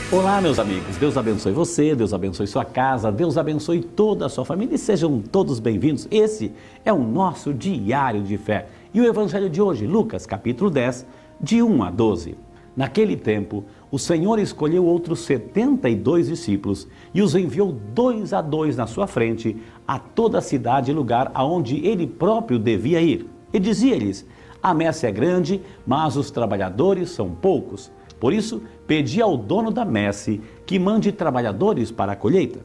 Olá, meus amigos. Deus abençoe você, Deus abençoe sua casa, Deus abençoe toda a sua família e sejam todos bem-vindos. Esse é o nosso diário de fé. E o evangelho de hoje, Lucas, capítulo 10, de 1 a 12. Naquele tempo, o Senhor escolheu outros 72 discípulos e os enviou 2 a 2 na sua frente a toda a cidade e lugar aonde ele próprio devia ir. E dizia-lhes: a messe é grande, mas os trabalhadores são poucos. Por isso, pedi ao dono da messe que mande trabalhadores para a colheita.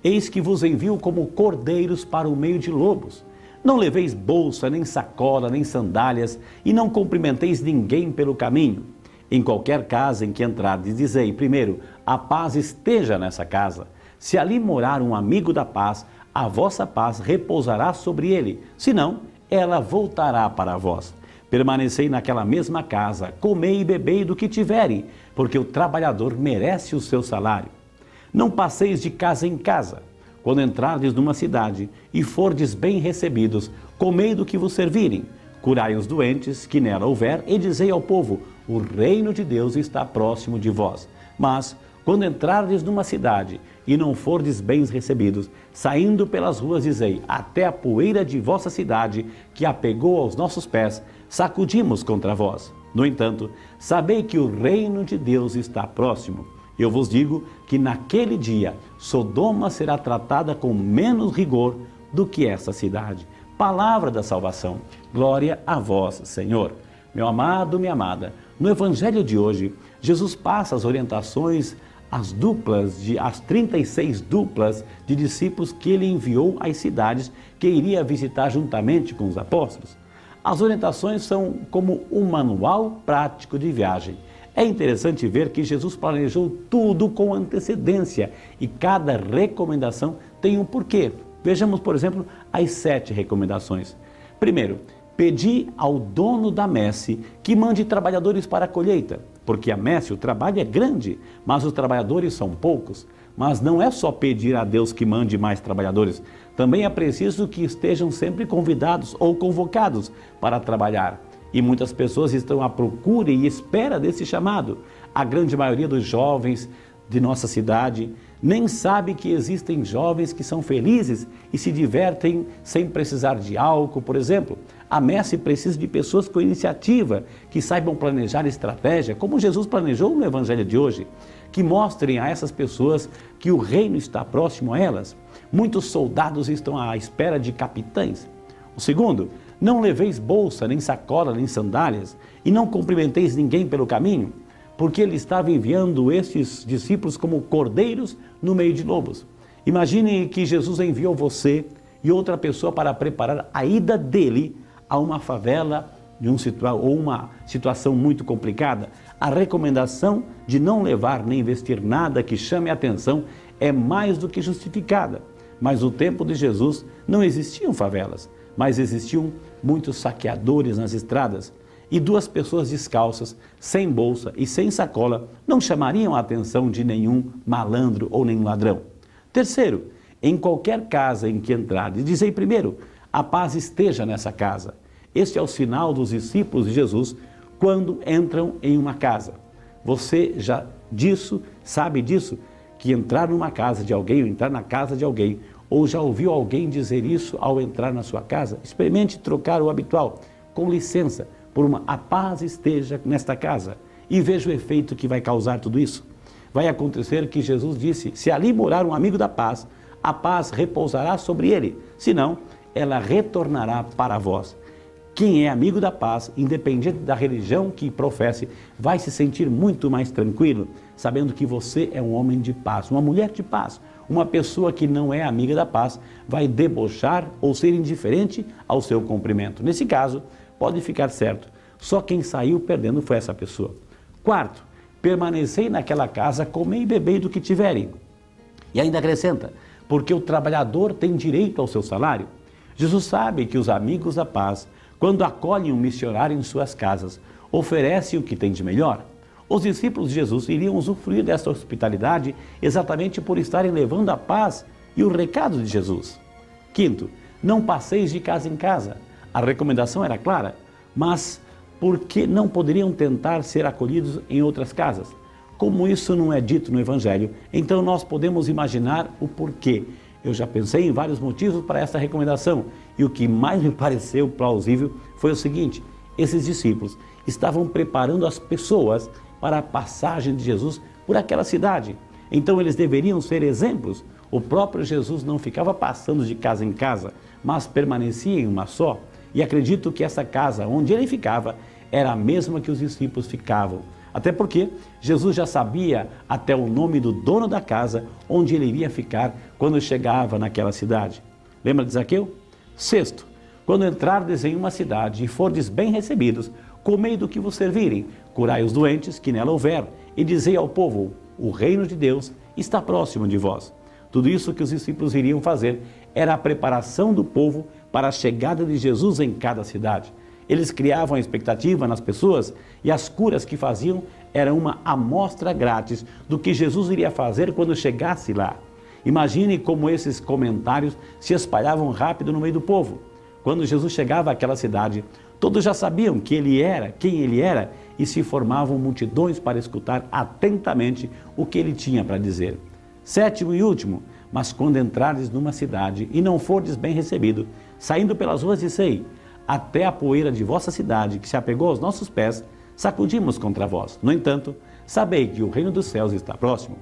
Eis que vos envio como cordeiros para o meio de lobos. Não leveis bolsa, nem sacola, nem sandálias, e não cumprimenteis ninguém pelo caminho. Em qualquer casa em que entrardes, dizei primeiro: a paz esteja nessa casa. Se ali morar um amigo da paz, a vossa paz repousará sobre ele, senão ela voltará para vós. Permanecei naquela mesma casa, comei e bebei do que tiverem, porque o trabalhador merece o seu salário. Não passeis de casa em casa. Quando entrardes numa cidade e fordes bem recebidos, comei do que vos servirem. Curai os doentes que nela houver e dizei ao povo: o reino de Deus está próximo de vós. Mas, quando entrardes numa cidade e não fordes bem recebidos, saindo pelas ruas dizei: até a poeira de vossa cidade, que apegou aos nossos pés, sacudimos contra vós. No entanto, sabei que o reino de Deus está próximo. Eu vos digo que naquele dia Sodoma será tratada com menos rigor do que essa cidade. Palavra da salvação. Glória a vós, Senhor. Meu amado, minha amada, no evangelho de hoje, Jesus passa as orientações as 36 duplas de discípulos que ele enviou às cidades que iria visitar juntamente com os apóstolos. As orientações são como um manual prático de viagem. É interessante ver que Jesus planejou tudo com antecedência e cada recomendação tem um porquê. Vejamos, por exemplo, as 7 recomendações. Primeiro, pedi ao dono da messe que mande trabalhadores para a colheita, porque a messe, o trabalho é grande, mas os trabalhadores são poucos. Mas não é só pedir a Deus que mande mais trabalhadores, também é preciso que estejam sempre convidados ou convocados para trabalhar. E muitas pessoas estão à procura e espera desse chamado. A grande maioria dos jovens de nossa cidade nem sabe que existem jovens que são felizes e se divertem sem precisar de álcool, por exemplo. A messe precisa de pessoas com iniciativa, que saibam planejar estratégia, como Jesus planejou no evangelho de hoje, que mostrem a essas pessoas que o reino está próximo a elas. Muitos soldados estão à espera de capitães. O segundo: não leveis bolsa, nem sacola, nem sandálias, e não cumprimenteis ninguém pelo caminho, porque ele estava enviando estes discípulos como cordeiros no meio de lobos. Imagine que Jesus enviou você e outra pessoa para preparar a ida dele a uma favela ou uma situação muito complicada. A recomendação de não levar nem vestir nada que chame a atenção é mais do que justificada. Mas no tempo de Jesus não existiam favelas, mas existiam muitos saqueadores nas estradas. E 2 pessoas descalças, sem bolsa e sem sacola, não chamariam a atenção de nenhum malandro ou nenhum ladrão. Terceiro, em qualquer casa em que entrardes, dizei primeiro: a paz esteja nessa casa. Este é o sinal dos discípulos de Jesus quando entram em uma casa. Você já sabe disso, que entrar numa casa de alguém ou entrar na casa de alguém, ou já ouviu alguém dizer isso ao entrar na sua casa? Experimente trocar o habitual, com licença, por a paz esteja nesta casa, e veja o efeito que vai causar tudo isso. Vai acontecer que Jesus disse: se ali morar um amigo da paz, a paz repousará sobre ele, senão ela retornará para vós. Quem é amigo da paz, independente da religião que professe, vai se sentir muito mais tranquilo, sabendo que você é um homem de paz, uma mulher de paz. Uma pessoa que não é amiga da paz vai debochar ou ser indiferente ao seu cumprimento. Nesse caso, pode ficar certo, só quem saiu perdendo foi essa pessoa. Quarto, permanecei naquela casa, comei e bebei do que tiverem. E ainda acrescenta: porque o trabalhador tem direito ao seu salário. Jesus sabe que os amigos da paz, quando acolhem um missionário em suas casas, oferecem o que tem de melhor. Os discípulos de Jesus iriam usufruir dessa hospitalidade exatamente por estarem levando a paz e o recado de Jesus. Quinto, não passeis de casa em casa. A recomendação era clara, mas por que não poderiam tentar ser acolhidos em outras casas? Como isso não é dito no Evangelho, então nós podemos imaginar o porquê. Eu já pensei em vários motivos para essa recomendação e o que mais me pareceu plausível foi o seguinte: esses discípulos estavam preparando as pessoas para a passagem de Jesus por aquela cidade. Então eles deveriam ser exemplos. O próprio Jesus não ficava passando de casa em casa, mas permanecia em uma só. E acredito que essa casa onde ele ficava era a mesma que os discípulos ficavam. Até porque Jesus já sabia até o nome do dono da casa onde ele iria ficar quando chegava naquela cidade. Lembra de Zaqueu? Sexto, quando entrardes em uma cidade e fordes bem recebidos, comei do que vos servirem, curai os doentes que nela houver, e dizei ao povo: o reino de Deus está próximo de vós. Tudo isso que os discípulos iriam fazer era a preparação do povo para a chegada de Jesus em cada cidade. Eles criavam a expectativa nas pessoas e as curas que faziam eram uma amostra grátis do que Jesus iria fazer quando chegasse lá. Imagine como esses comentários se espalhavam rápido no meio do povo. Quando Jesus chegava àquela cidade, todos já sabiam quem ele era e se formavam multidões para escutar atentamente o que ele tinha para dizer. Sétimo e último, mas quando entrares numa cidade e não fordes bem recebido, saindo pelas ruas dizei: até a poeira de vossa cidade, que se apegou aos nossos pés, sacudimos contra vós. No entanto, sabei que o reino dos céus está próximo.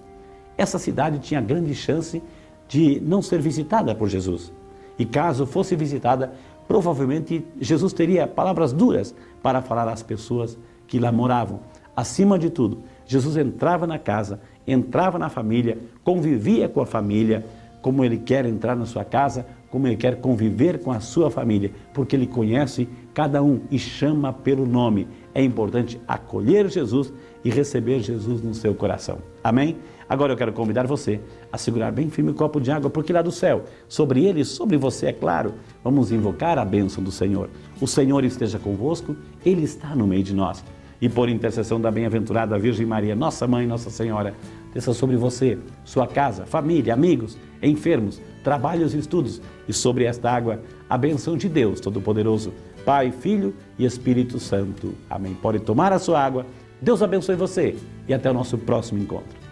Essa cidade tinha grande chance de não ser visitada por Jesus. E caso fosse visitada, provavelmente Jesus teria palavras duras para falar às pessoas que lá moravam. Acima de tudo, Jesus entrava na casa, entrava na família, convivia com a família, como ele quer entrar na sua casa, como ele quer conviver com a sua família, porque ele conhece cada um e chama pelo nome. É importante acolher Jesus e receber Jesus no seu coração. Amém? Agora eu quero convidar você a segurar bem firme o copo de água, porque lá do céu, sobre ele e sobre você, é claro, vamos invocar a bênção do Senhor. O Senhor esteja convosco, Ele está no meio de nós. E por intercessão da bem-aventurada Virgem Maria, nossa Mãe, Nossa Senhora, desça sobre você, sua casa, família, amigos, enfermos, trabalhos e estudos, e sobre esta água, a bênção de Deus Todo-Poderoso, Pai, Filho e Espírito Santo. Amém. Pode tomar a sua água. Deus abençoe você e até o nosso próximo encontro.